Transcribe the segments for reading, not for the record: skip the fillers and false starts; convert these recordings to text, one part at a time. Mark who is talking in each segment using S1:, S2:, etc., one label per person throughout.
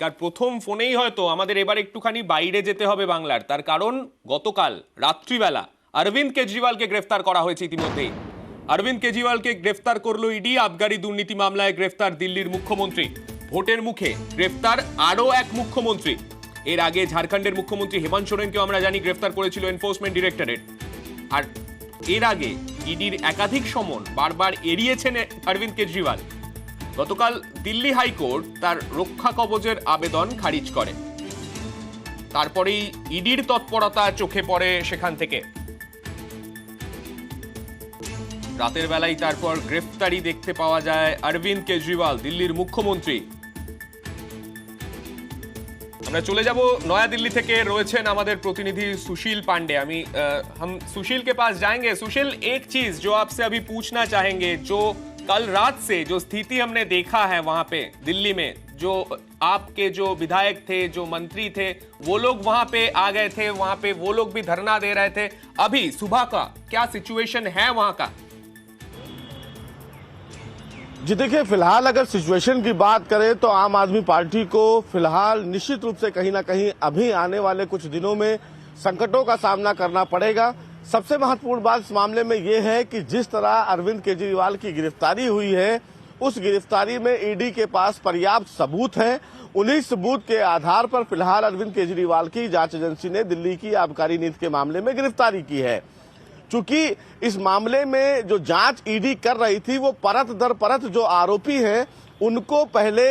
S1: আর প্রথম ফোনেই হয়তো আমাদের এবার একটুখানি বাইরে যেতে হবে বাংলার, তার কারণ গতকাল রাত্রিবেলা অরবিন্দ কেজরিওয়ালকে গ্রেফতার করা হয়েছে ইতিমধ্যেই। অরবিন্দ কেজরিওয়ালকে গ্রেফতার করলো ইডি। আবগারি দুর্নীতি মামলায় গ্রেফতার দিল্লির মুখ্যমন্ত্রী। ভোটের মুখে গ্রেফতার আরও এক মুখ্যমন্ত্রী। এর আগে ঝাড়খণ্ডের মুখ্যমন্ত্রী হেমন্ত সোরেনকেও আমরা জানি গ্রেফতার করেছিল এনফোর্সমেন্ট ডিরেক্টরেট। আর এর আগে ইডির একাধিক সমন বারবার এড়িয়েছেন অরবিন্দ কেজরিওয়াল। গতকাল দিল্লি হাইকোর্ট তার রক্ষা কবচের আবেদন খারিজ করে। তারপরেই ইডির তৎপরতা চোখে পড়ে সেখান থেকে। রাতের বেলায় তারপর গ্রেফতারি দেখতে পাওয়া যায় অরবিন্দ কেজরিওয়াল, দিল্লির মুখ্যমন্ত্রী। আমরা চলে যাব নয়াদিল্লি থেকে, রয়েছেন আমাদের প্রতিনিধि सुशील पांडे। हम सुशील के पास जाएंगे। सुशील, एक चीज जो आपसे अभी पूछना चाहेंगे, जो कल रात से जो स्थिति हमने देखा है वहां पे दिल्ली में, जो आपके जो विधायक थे, जो मंत्री थे, वो लोग वहां पे आ गए थे, वहां पे वो लोग भी धरना दे रहे थे। अभी सुबह का क्या सिचुएशन है वहां का?
S2: जी देखिए, फिलहाल अगर सिचुएशन की बात करें तो आम आदमी पार्टी को फिलहाल निश्चित रूप से कहीं ना कहीं अभी आने वाले कुछ दिनों में संकटों का सामना करना पड़ेगा। सबसे महत्वपूर्ण बात इस मामले में ये है कि जिस तरह अरविंद केजरीवाल की गिरफ्तारी हुई है, उस गिरफ्तारी में ईडी के पास पर्याप्त सबूत हैं। उन्हीं सबूत के आधार पर फिलहाल अरविंद केजरीवाल की जांच एजेंसी ने दिल्ली की आबकारी नीति के मामले में गिरफ्तारी की है। चूंकि इस मामले में जो जांच ईडी कर रही थी, वो परत दर परत जो आरोपी हैं उनको पहले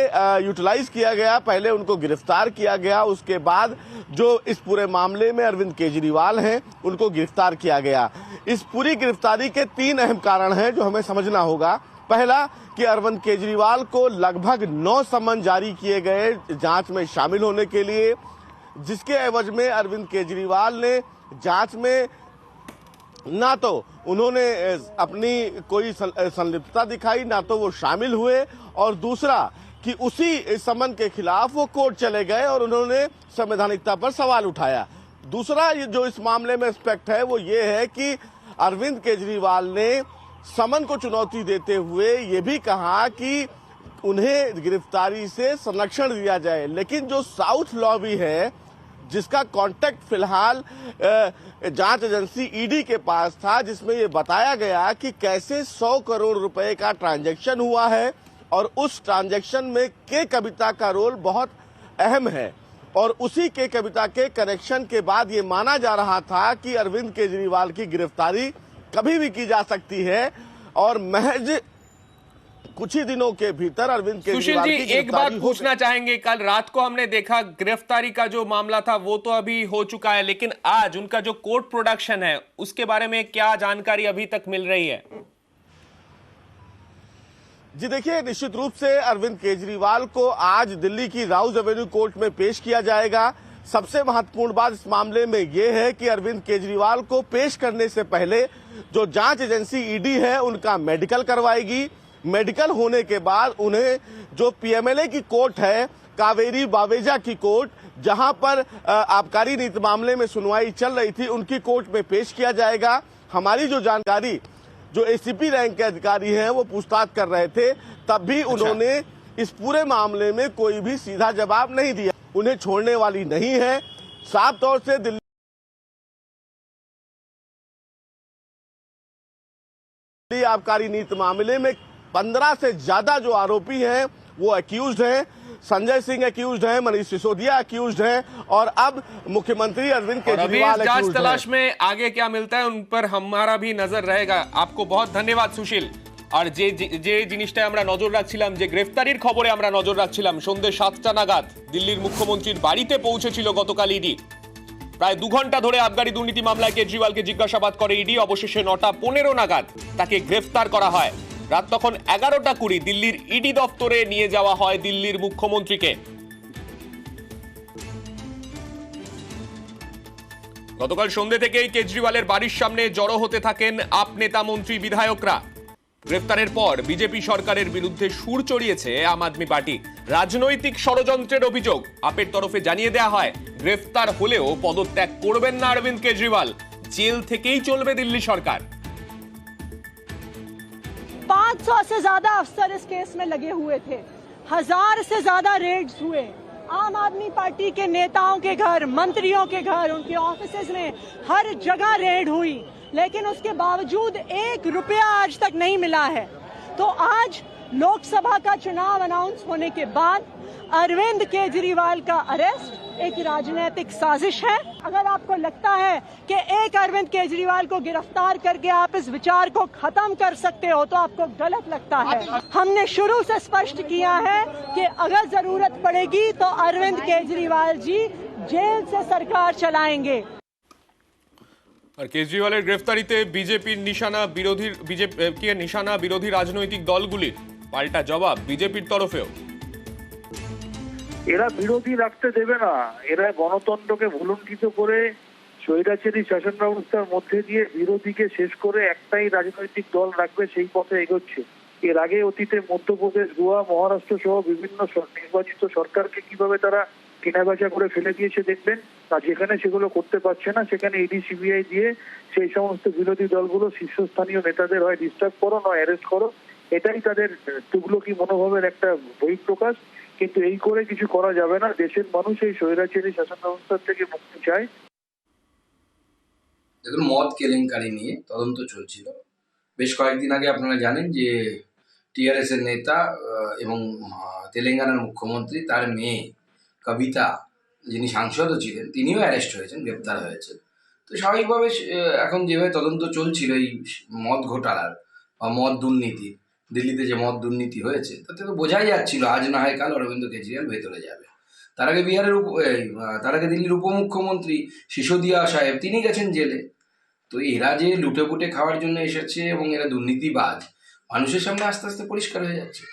S2: यूटिलाइज किया गया, पहले उनको गिरफ्तार किया गया, उसके बाद जो इस पूरे मामले में अरविंद केजरीवाल हैं उनको गिरफ्तार किया गया। इस पूरी गिरफ्तारी के 3 अहम कारण हैं जो हमें समझना होगा। पहला कि अरविंद केजरीवाल को लगभग 9 समन जारी किए गए जांच में शामिल होने के लिए, जिसके एवज में अरविंद केजरीवाल ने जांच में ना तो उन्होंने अपनी कोई संलिप्तता दिखाई, ना तो वो शामिल हुए, और दूसरा कि उसी समन के खिलाफ वो कोर्ट चले गए और उन्होंने संवैधानिकता पर सवाल उठाया। दूसरा जो इस मामले में एस्पेक्ट है वो ये है कि अरविंद केजरीवाल ने समन को चुनौती देते हुए ये भी कहा कि उन्हें गिरफ्तारी से संरक्षण दिया जाए। लेकिन जो साउथ लॉबी है, जिसका कांटेक्ट फिलहाल जांच एजेंसी ईडी के पास था, जिसमें ये बताया गया कि कैसे 100 करोड़ रुपए का ट्रांजैक्शन हुआ है और उस ट्रांजैक्शन में के कविता का रोल बहुत अहम है, और उसी के कविता के कनेक्शन के बाद ये माना जा रहा था कि अरविंद केजरीवाल की गिरफ्तारी कभी भी की जा सकती है, और महज कुछ ही दिनों के भीतर अरविंद केजरीवाल की गिरफ्तारी।
S1: एक बात पूछना चाहेंगे, कल रात को हमने देखा गिरफ्तारी का जो मामला था वो तो अभी हो चुका है, लेकिन आज उनका जो कोर्ट प्रोडक्शन है उसके बारे में क्या जानकारी अभी तक मिल रही है?
S2: जी देखिए, निश्चित रूप से अरविंद केजरीवाल को आज दिल्ली की राउज एवेन्यू कोर्ट में पेश किया जाएगा। सबसे महत्वपूर्ण बात इस मामले में यह है कि अरविंद केजरीवाल को पेश करने से पहले जो जांच एजेंसी ईडी है उनका मेडिकल करवाएगी। मेडिकल होने के बाद उन्हें जो पीएमएलए की कोर्ट है, कावेरी बावेजा की कोर्ट, जहां पर आबकारी नीति मामले में सुनवाई चल रही थी, उनकी कोर्ट में पेश किया जाएगा। हमारी जो जानकारी, जो एसीपी रैंक के अधिकारी हैं वो पूछताछ कर रहे थे, तब भी उन्होंने इस पूरे मामले में कोई भी सीधा जवाब नहीं दिया। उन्हें छोड़ने वाली नहीं है। साफ तौर से दिल्ली आबकारी नीति मामले में 15 से ज्यादा जो आरोपी हैं वो अक्यूज्ड हैं। संजय सिंह अक्यूज्ड हैं, मनीष सिसोदिया अक्यूज्ड हैं, और अब मुख्यमंत्री अरविंद केजरीवाल
S1: जांच तलाश में आगे क्या मिलता है उन पर हमारा भी नजर रहेगा। आपको बहुत धन्यवाद सुशील। আর যে জিনিসটা আমরা নজর রাখছিলাম, যে গ্রেফতারির খবরে আমরা নজর রাখছিলাম, সন্ধ্যে 7টা নাগাদ দিল্লির মুখ্যমন্ত্রীর বাড়িতে পৌঁছেছিল গতকাল ইডি। প্রায় 2 ঘন্টা ধরে আবগারি দুর্নীতি মামলায় কেজরিওয়ালকে জিজ্ঞাসাবাদ করে ইডি। অবশেষে 9টা 15 নাগাদ তাকে গ্রেফতার করা হয়। রাত তখন 11টা 20 দিল্লির ইডি দপ্তরে নিয়ে যাওয়া হয় দিল্লির মুখ্যমন্ত্রীকে। গতকাল সন্ধ্যে থেকেই কেজরিওয়ালের বাড়ির সামনে জড়ো হতে থাকেন আপ নেতা, মন্ত্রী, বিধায়করা। গ্রেফতারের পর বিজেপি সরকারের বিরুদ্ধে সুর চড়িয়েছে আম আদমি পার্টি। রাজনৈতিক ষড়যন্ত্রের অভিযোগ আপের তরফে জানিয়ে দেওয়া হয়, গ্রেফতার হলেও পদত্যাগ করবেন না অরবিন্দ কেজরিওয়াল, জেল থেকেই চলবে দিল্লি সরকার।
S3: 500 से ज्यादा अफसर इस केस में लगे हुए थे, 1000 से ज्यादा रेड्स हुए, आम आदमी पार्टी के नेताओं के घर, मंत्रियों के घर, उनके ऑफिसेज में हर जगह रेड हुई, लेकिन उसके बावजूद 1 रुपया आज तक नहीं मिला है। तो आज लोकसभा का चुनाव अनाउंस होने के बाद अरविंद केजरीवाल का अरेस्ट एक राजनीतिक साजिश है। अगर आपको लगता है कि एक अरविंद केजरीवाल को गिरफ्तार करके आप इस विचार को खत्म कर सकते हो, तो आपको गलत लगता है। हमने शुरू से स्पष्ट किया है कि अगर जरूरत पड़ेगी तो अरविंद केजरीवाल जी जेल से सरकार चलाएंगे।
S1: আর কেজরিওয়ালের গ্রেফতারিতে বিজেপির নিশানা বিরোধী রাজনৈতিক দলগুলির পাল্টা জবাব বিজেপির তরফেও।
S4: এরা বিরোধী রাখতে দেবে না, এরা গণতন্ত্রকে ভুলুণ্ঠিত করে স্বৈরাচারী শাসন ব্যবস্থার মধ্যে দিয়ে বিরোধীকে শেষ করে একটাই রাজনৈতিক দল রাখবে, সেই পথে এগোচ্ছে। এর আগে অতীতে মধ্যপ্রদেশ, গোয়া, মহারাষ্ট্র সহ বিভিন্ন নির্বাচিত সরকারকে কিভাবে তারা কেনাবেচা করে ফেলে দিয়েছে দেখবেন। আর যেখানে সেগুলো করতে পারছে না, সেখানে ইডি সিবিআই দিয়ে সেই সমস্ত বিরোধী দলগুলো শীর্ষস্থানীয় নেতাদের হয় ডিস্টার্ব করো, নয় অ্যারেস্ট করো। এটাই তাদের তুগলকি মনোভাবের একটা বহিঃপ্রকাশ। কিন্তু এই করে কিছু করা যাবে না। দেশের মানুষ এই স্বৈরাচারী শাসন ব্যবস্থার থেকে মুক্তি চায়।
S5: দেখুন, মদ কেলেঙ্কারি নিয়ে তদন্ত চলছিল। বেশ কয়েকদিন আগে আপনারা জানেন যে টিআরএস এর নেতা এবং তেলেঙ্গানার মুখ্যমন্ত্রী, তার মেয়ে কবিতা, যিনি সাংসদও ছিলেন, তিনিও অ্যারেস্ট হয়েছেন, গ্রেপ্তার হয়েছেন। তো স্বাভাবিকভাবে এখন যেভাবে তদন্ত চলছিল এই মদ ঘোটালার বা মদ দুর্নীতি, দিল্লিতে যে মদ দুর্নীতি হয়েছে, তাতে তো বোঝাই যাচ্ছিল আজ না হয় কাল অরবিন্দ কেজরিওয়াল ভেতরে যাবে। তার আগে তার আগে দিল্লির উপমুখ্যমন্ত্রী সিসোদিয়া সাহেব, তিনি গেছেন জেলে। তো এরা যে লুটে পুটে খাওয়ার জন্য এসেছে এবং এরা দুর্নীতিবাজ, মানুষের সামনে আস্তে আস্তে পরিষ্কার হয়ে যাচ্ছে।